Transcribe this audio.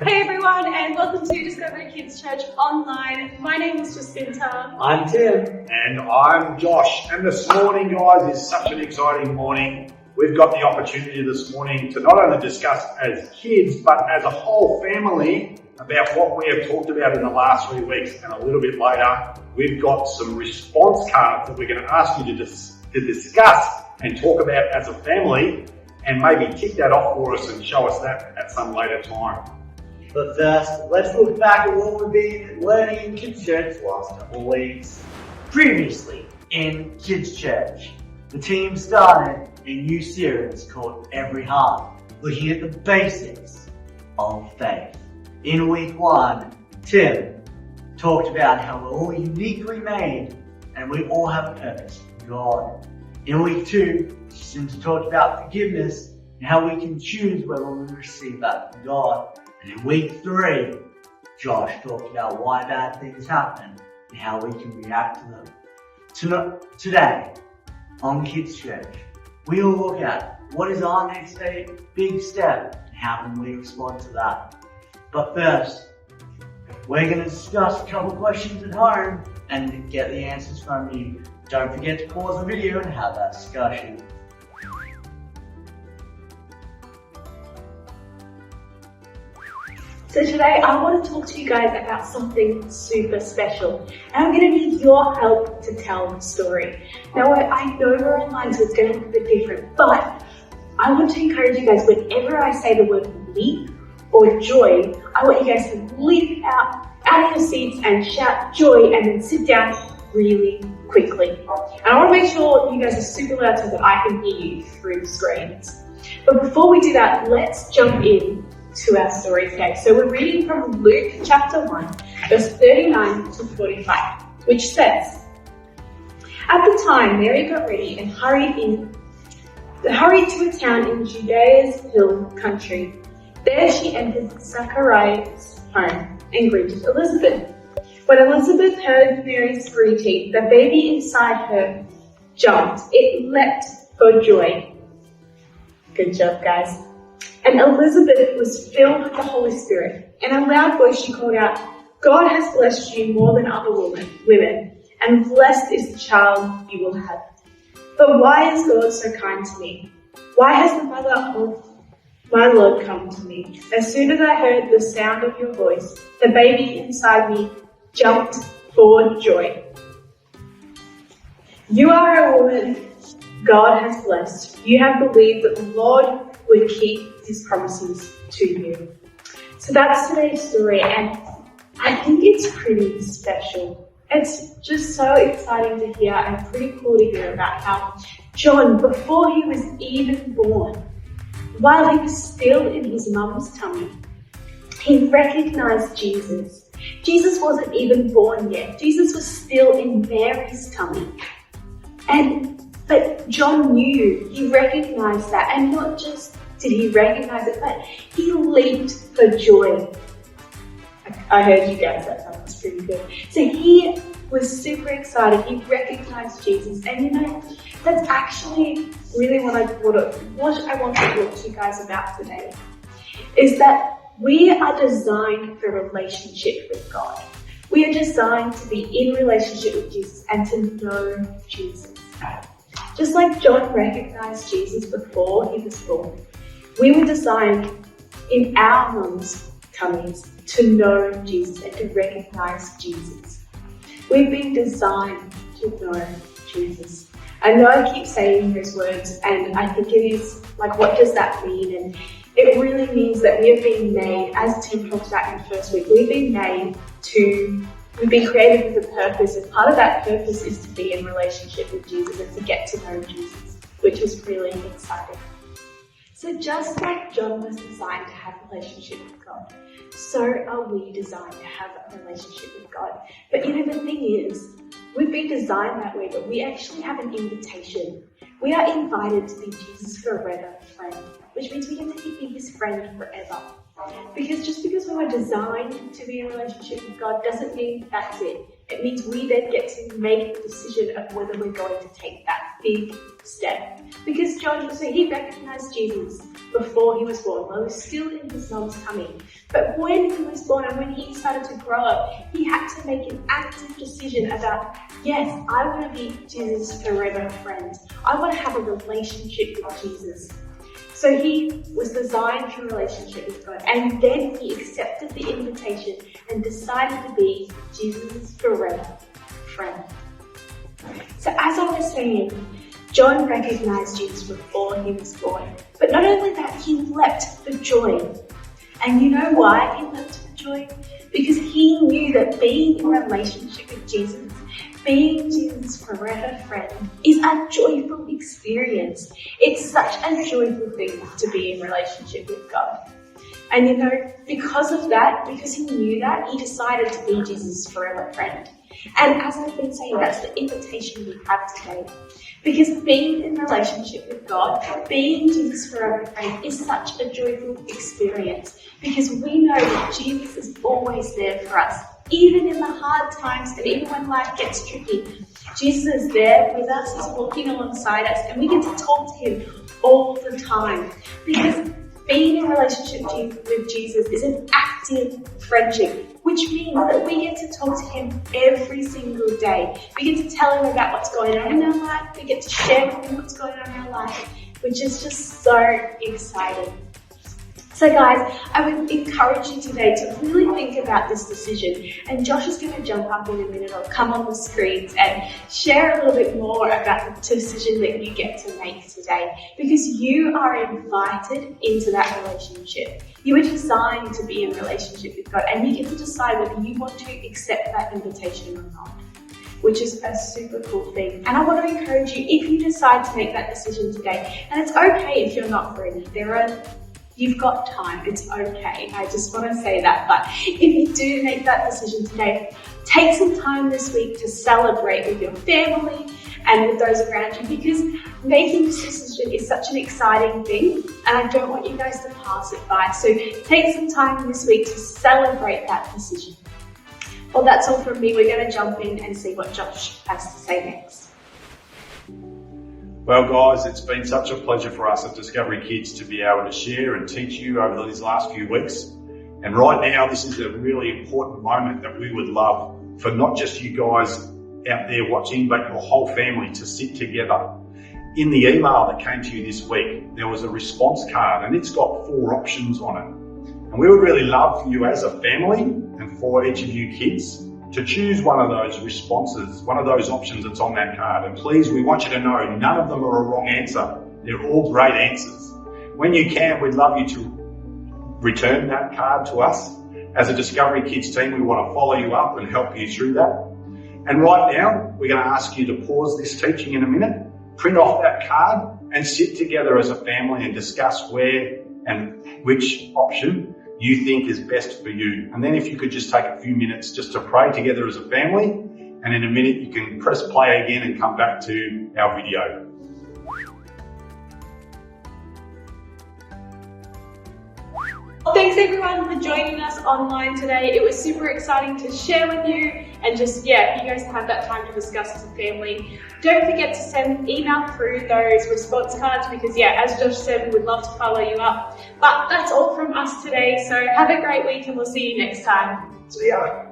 Hey everyone, and welcome to Discovery Kids Church Online. My name is Jacinta. I'm Tim. And I'm Josh. And this morning, guys, is such an exciting morning. We've got the opportunity this morning to not only discuss as kids, but as a whole family about what we have talked about in the last 3 weeks. And a little bit later, we've got some response cards that we're going to ask you to discuss and talk about as a family, and maybe tick that off for us and show us that at some later time. But first, let's look back at what we've been learning in Kids Church the last couple of weeks. Previously in Kids Church, the team started a new series called Every Heart, looking at the basics of faith. In week 1, Tim talked about how we're all uniquely made and we all have a purpose from God. In week 2, Jacinta talked about forgiveness and how we can choose whether we receive that from God. And in week 3, Josh talked about why bad things happen and how we can react to them. Today, on Kids Church, we will look at what is our next big step and how can we respond to that. But first, we're going to discuss a couple questions at home and get the answers from you. Don't forget to pause the video and have that discussion. So today I want to talk to you guys about something super special, and I'm going to need your help to tell the story. Now I know we're online, so it's going to look a bit different, but I want to encourage you guys, whenever I say the word leap or joy, I want you guys to leap out of your seats and shout joy and then sit down really quickly. And I want to make sure you guys are super loud so that I can hear you through the screens. But before we do that, let's jump in to our story today. So we're reading from Luke chapter 1, verse 39 to 45, which says, "At the time, Mary got ready and hurried to a town in Judea's hill country. There she entered Zachariah's home and greeted Elizabeth. When Elizabeth heard Mary's greeting, the baby inside her jumped. It leapt for joy." Good job, guys. "And Elizabeth was filled with the Holy Spirit. In a loud voice she called out, 'God has blessed you more than other women, and blessed is the child you will have. But why is God so kind to me? Why has the mother of my Lord come to me? As soon as I heard the sound of your voice, the baby inside me jumped for joy. You are a woman God has blessed. You have believed that the Lord would keep his promises to you.'" So that's today's story, and I think it's pretty special. It's just so exciting to hear and pretty cool to hear about how John, before he was even born, while he was still in his mum's tummy, he recognized Jesus. Jesus wasn't even born yet. Jesus was still in Mary's tummy. But John knew, he recognized that, and not just did he recognize it, but he leaped for joy. I heard you guys, that sounds pretty good. So he was super excited, he recognized Jesus, and that's actually really what I want to talk to you guys about today, is that we are designed for a relationship with God. We are designed to be in relationship with Jesus and to know Jesus. Just like John recognized Jesus before he was born, we were designed in our mums' tummies to know Jesus and to recognize Jesus. We've been designed to know Jesus. I know I keep saying those words, and I think it is like, what does that mean? And it really means that we have been made, as Tim talked about in the first week, we've been created with a purpose, and part of that purpose is to be in relationship with Jesus and to get to know Jesus, which is really exciting. So just like John was designed to have a relationship with God, so are we designed to have a relationship with God. But the thing is, we've been designed that way, but we actually have an invitation. We are invited to be Jesus' forever friend, which means we get to be his friend forever. Just because we were designed to be in a relationship with God doesn't mean that's it. It means we then get to make the decision of whether we're going to take that big step. Because John, so he recognized Jesus before he was born, while he was still in his mom's tummy. But when he was born and when he started to grow up, he had to make an active decision about, yes, I want to be Jesus' forever friend. I want to have a relationship with Jesus. So he was designed for a relationship with God, and then he accepted the invitation and decided to be Jesus' forever friend. So as I was saying, John recognized Jesus before he was born. But not only that, he leapt for joy. And you know why he leapt for joy? Because he knew that being in a relationship with Jesus, being Jesus' forever friend, is a joyful experience. It's such a joyful thing to be in relationship with God. And you know, because of that, because he knew that, he decided to be Jesus' forever friend. And as I've been saying, that's the invitation we have today. Because being in relationship with God, being Jesus' forever friend, is such a joyful experience. Because we know that Jesus is always there for us. Even in the hard times and even when life gets tricky, Jesus is there with us, he's walking alongside us, and we get to talk to him all the time. Because being in a relationship with Jesus is an active friendship, which means that we get to talk to him every single day. We get to tell him about what's going on in our life. We get to share with him what's going on in our life, which is just so exciting. So guys, I would encourage you today to really think about this decision. And Josh is going to jump up in a minute or come on the screens and share a little bit more about the decision that you get to make today. Because you are invited into that relationship. You are designed to be in a relationship with God, and you get to decide whether you want to accept that invitation or not, which is a super cool thing. And I want to encourage you, if you decide to make that decision today, and it's okay if you're not ready, you've got time, it's okay. I just want to say that. But if you do make that decision today, take some time this week to celebrate with your family and with those around you, because making this decision is such an exciting thing, and I don't want you guys to pass it by. So take some time this week to celebrate that decision. Well, that's all from me. We're going to jump in and see what Josh has to say next. Well, guys, it's been such a pleasure for us at Discovery Kids to be able to share and teach you over these last few weeks. And right now, this is a really important moment that we would love for not just you guys out there watching, but your whole family to sit together. In the email that came to you this week, there was a response card, and it's got 4 options on it. And we would really love for you as a family and for each of you kids to choose one of those responses, one of those options that's on that card. And please, we want you to know none of them are a wrong answer. They're all great answers. When you can, we'd love you to return that card to us. As a Discovery Kids team, we want to follow you up and help you through that. And right now, we're going to ask you to pause this teaching in a minute, print off that card, and sit together as a family and discuss where and which option you think is best for you. And then if you could just take a few minutes just to pray together as a family, and in a minute you can press play again and come back to our video. Well, thanks everyone for joining us online today. It was super exciting to share with you and just, you guys to have that time to discuss as a family. Don't forget to email through those response cards because, as Josh said, we would love to follow you up. But that's all from us today. So have a great week and we'll see you next time. See ya.